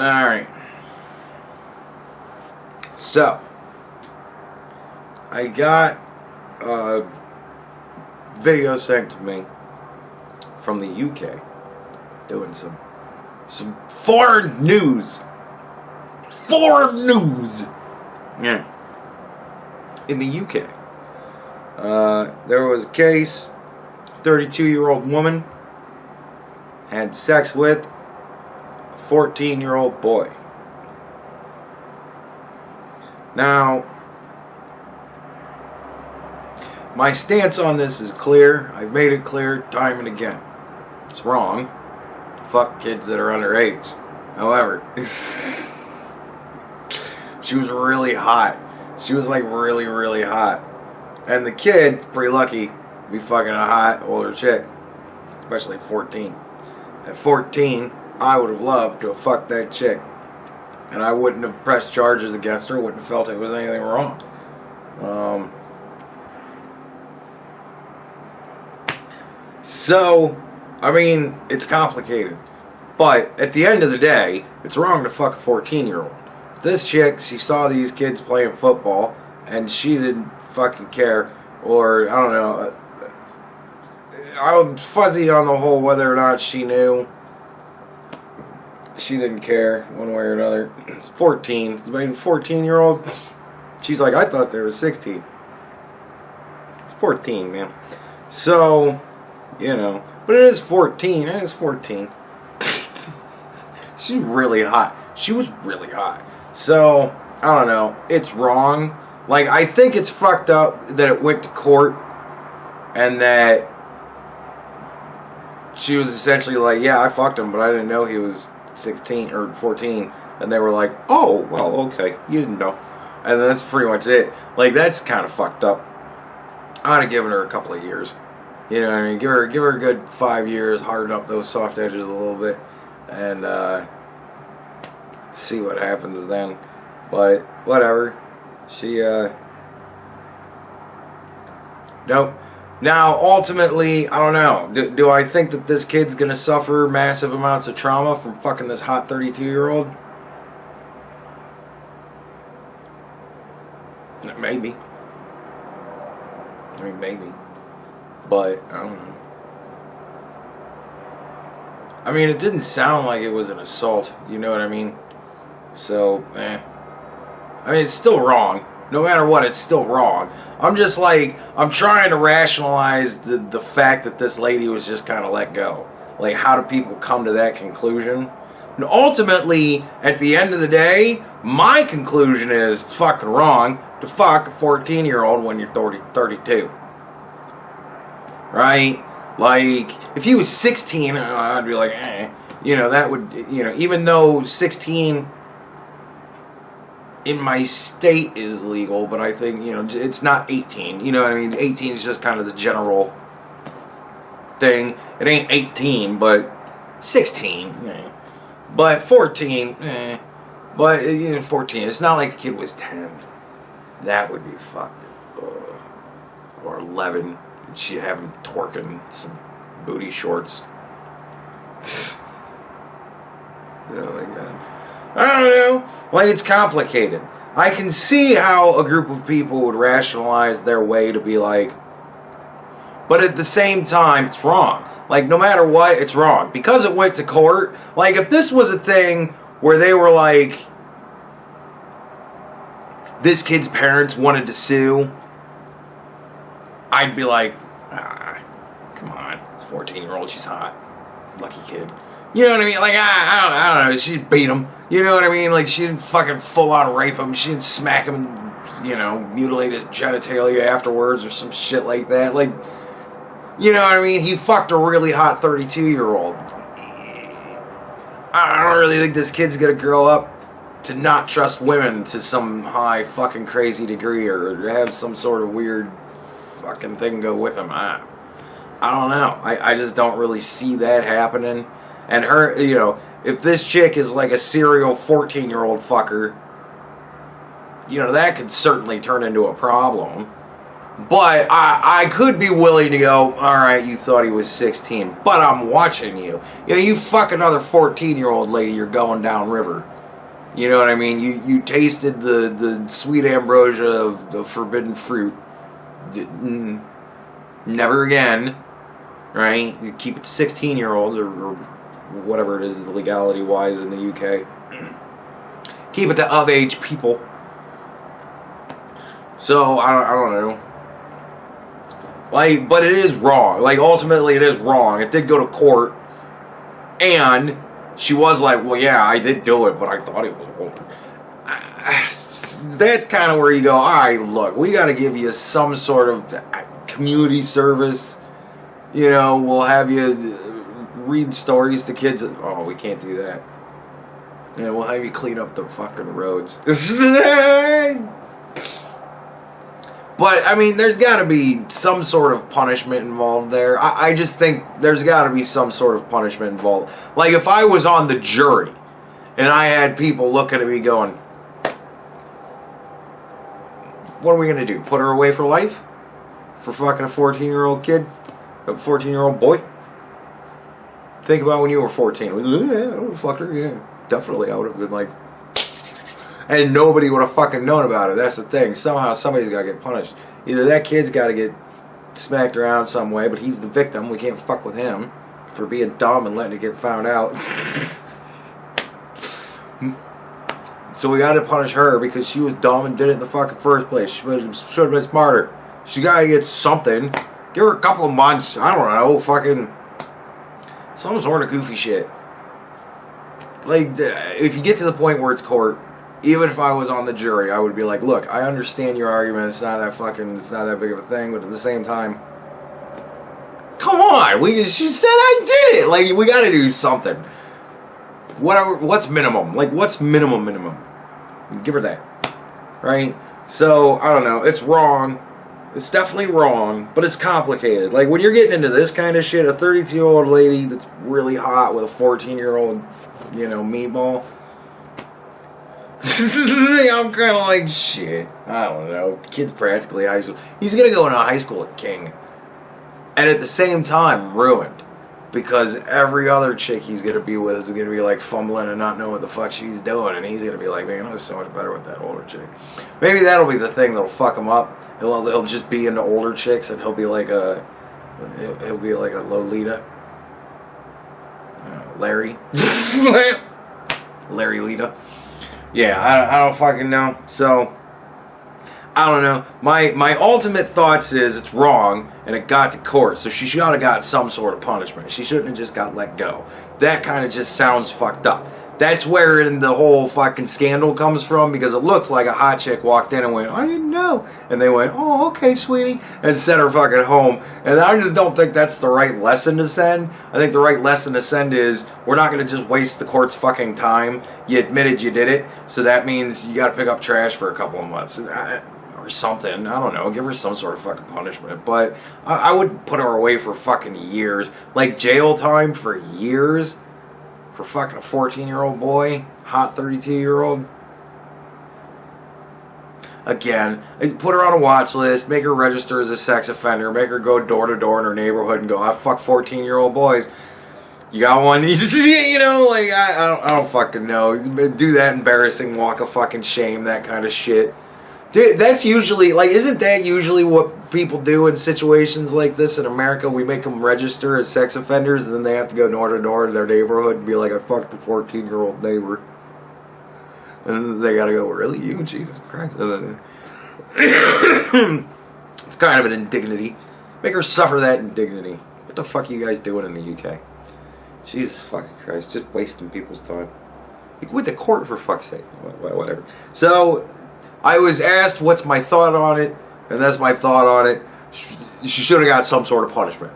Alright. So, I got a video sent to me from the UK doing some foreign news. Foreign news! Yeah. In the UK. There was a case, 32-year-old woman had sex with a 14-year-old boy. Now, my stance on this is clear. I've made it clear time and again. It's wrong to fuck kids that are underage. However, she was really hot. She was like really, really hot. And the kid, pretty lucky, to be fucking a hot older chick. Especially 14. At 14, I would have loved to have fucked that chick. And I wouldn't have pressed charges against her, wouldn't have felt it was anything wrong. So, I mean, it's complicated. But at the end of the day, it's wrong to fuck a 14-year-old. This chick, she saw these kids playing football, and she didn't fucking care. Or, I don't know. I'm fuzzy on the whole whether or not she knew. She didn't care one way or another. 14. I mean, 14-year-old. She's like, I thought they were 16. 14, man. So, you know. But it is 14. It is 14. She's really hot. She was really hot. So, I don't know. It's wrong. Like, I think it's fucked up that it went to court and that she was essentially like, yeah, I fucked him, but I didn't know he was 16 or 14. And they were like, oh, well, okay, you didn't know. And that's pretty much it. Like, that's kind of fucked up. I'd have given her a couple of years. You know what I mean? Give her a good 5 years, harden up those soft edges a little bit, and see what happens then. But whatever. She nope. Now, ultimately, I don't know. Do I think that this kid's gonna suffer massive amounts of trauma from fucking this hot 32-year-old? Maybe. I mean, maybe. But, I don't know. I mean, it didn't sound like it was an assault. You know what I mean? So, I mean, it's still wrong. No matter what, it's still wrong. I'm just like, I'm trying to rationalize the fact that this lady was just kind of let go. Like, how do people come to that conclusion? And ultimately, at the end of the day, my conclusion is it's fucking wrong to fuck a 14-year-old when you're 32. Right? Like, if he was 16, I'd be like, eh. You know, that would, you know, even though 16 in my state is legal, but I think, you know, it's not 18. You know what I mean? 18 is just kind of the general thing. It ain't 18, but 16. Eh. But 14, eh. But, you know, 14. It's not like the kid was 10. That would be fucked. Or 11. She'd have him twerking some booty shorts. Oh my god. I don't know. Like, it's complicated. I can see how a group of people would rationalize their way to be like, but at the same time, it's wrong. Like, no matter what, it's wrong. Because it went to court, like, if this was a thing where they were like, this kid's parents wanted to sue, I'd be like, come on, it's a 14-year-old, she's hot. Lucky kid. You know what I mean? Like, I don't know, she beat him. You know what I mean? Like, she didn't fucking full-on rape him. She didn't smack him and, you know, mutilate his genitalia afterwards or some shit like that. Like, you know what I mean? He fucked a really hot 32-year-old. I don't really think this kid's gonna grow up to not trust women to some high fucking crazy degree or have some sort of weird fucking thing go with him. I don't know. I just don't really see that happening. And her, you know, if this chick is like a serial 14-year-old fucker, you know, that could certainly turn into a problem. But I could be willing to go, all right, you thought he was 16, but I'm watching you. You know, you fuck another 14-year-old lady, you're going downriver. You know what I mean? You tasted the sweet ambrosia of the forbidden fruit. Never again, right? You keep it to 16-year-olds or whatever it is legality-wise in the UK. Keep it to of-age people. So, I don't know. Like, but it is wrong. Like, ultimately, it is wrong. It did go to court. And she was like, well, yeah, I did do it, but I thought it was older. That's kind of where you go, all right, look, we got to give you some sort of community service. You know, we'll have you read stories to kids. Oh, we can't do that. Yeah, we'll have you clean up the fucking roads. But, I mean, there's got to be some sort of punishment involved there. I just think there's got to be some sort of punishment involved. Like, if I was on the jury and I had people looking at me going, what are we going to do? Put her away for life? For fucking a 14-year-old kid? A 14-year-old boy? Think about when you were 14. Yeah, I would have fucked her. Yeah, definitely. I would have been like... And nobody would have fucking known about it. That's the thing. Somehow somebody's got to get punished. Either that kid's got to get smacked around some way, but he's the victim. We can't fuck with him for being dumb and letting it get found out. So we got to punish her because she was dumb and did it in the fucking first place. She should have been smarter. She got to get something. Give her a couple of months. I don't know. Fucking some sort of goofy shit. Like, if you get to the point where it's court, even if I was on the jury, I would be like, look, I understand your argument. It's not that big of a thing. But at the same time, come on. She said I did it. Like, we got to do something. What's minimum? Like, what's minimum? Give her that. Right? So, I don't know. It's wrong. It's definitely wrong. But it's complicated. Like, when you're getting into this kind of shit, a 32-year-old lady that's really hot with a 14-year-old, you know, meatball... I'm kind of like, shit, I don't know. Kid's practically high school. He's going to go into high school at King. And at the same time, ruined. Because every other chick he's going to be with is going to be like fumbling and not knowing what the fuck she's doing. And he's going to be like, man, I was so much better with that older chick. Maybe that'll be the thing that'll fuck him up. He'll just be into older chicks and he'll be like a Lolita. Larry. Larry Lita. Yeah, I don't fucking know. So, I don't know. My ultimate thoughts is it's wrong, and it got to court, so she should have got some sort of punishment. She shouldn't have just got let go. That kind of just sounds fucked up. That's where the whole fucking scandal comes from, because it looks like a hot chick walked in and went, I didn't know. And they went, oh, okay, sweetie, and sent her fucking home. And I just don't think that's the right lesson to send. I think the right lesson to send is, we're not going to just waste the court's fucking time. You admitted you did it, so that means you got to pick up trash for a couple of months. Or something. I don't know. Give her some sort of fucking punishment. But I would put her away for fucking years. Like jail time for years. For fucking a 14-year-old boy, hot 32-year-old. Again, put her on a watch list, make her register as a sex offender, make her go door to door in her neighborhood and go, I fuck 14-year-old boys. You got one? You know, like, I don't fucking know. Do that embarrassing walk of fucking shame, that kind of shit. Dude, that's usually, like, isn't that usually what people do in situations like this in America? We make them register as sex offenders, and then they have to go door to door to their neighborhood and be like, I fucked a 14-year-old neighbor. And then they gotta go, really? You? Jesus Christ. It's kind of an indignity. Make her suffer that indignity. What the fuck are you guys doing in the UK? Jesus fucking Christ. Just wasting people's time. You went to court for fuck's sake. Whatever. So... I was asked what's my thought on it, and that's my thought on it. She should have got some sort of punishment.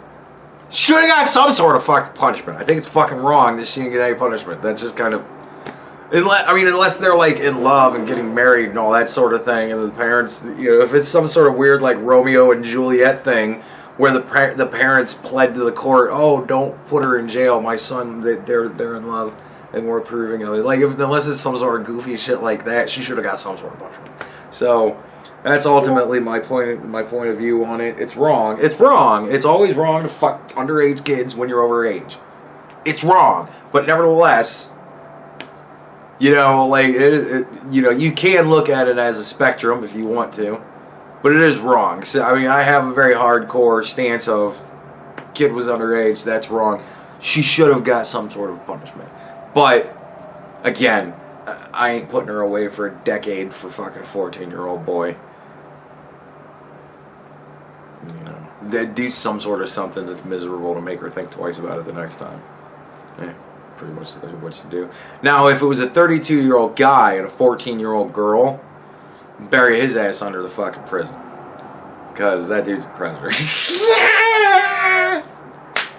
Should have got some sort of fucking punishment. I think it's fucking wrong that she didn't get any punishment. That's just kind of... Unless they're like in love and getting married and all that sort of thing, and the parents, you know, if it's some sort of weird like Romeo and Juliet thing where the parents pled to the court, oh, don't put her in jail. My son, they're in love. And we're approving of it. Like, unless it's some sort of goofy shit like that, she should have got some sort of punishment. So, That's ultimately my point of view on it. It's wrong. It's wrong. It's always wrong to fuck underage kids when you're overage. It's wrong, but nevertheless, you know, like you know, you can look at it as a spectrum if you want to, but it is wrong. So I mean, I have a very hardcore stance of kid was underage. That's wrong. She should have got some sort of punishment. But again, I ain't putting her away for a decade for fucking a 14-year-old boy. You know, do some sort of something that's miserable to make her think twice about it the next time. Yeah, pretty much what to do. Now, if it was a 32-year-old guy and a 14-year-old girl, bury his ass under the fucking prison. Because that dude's a predator.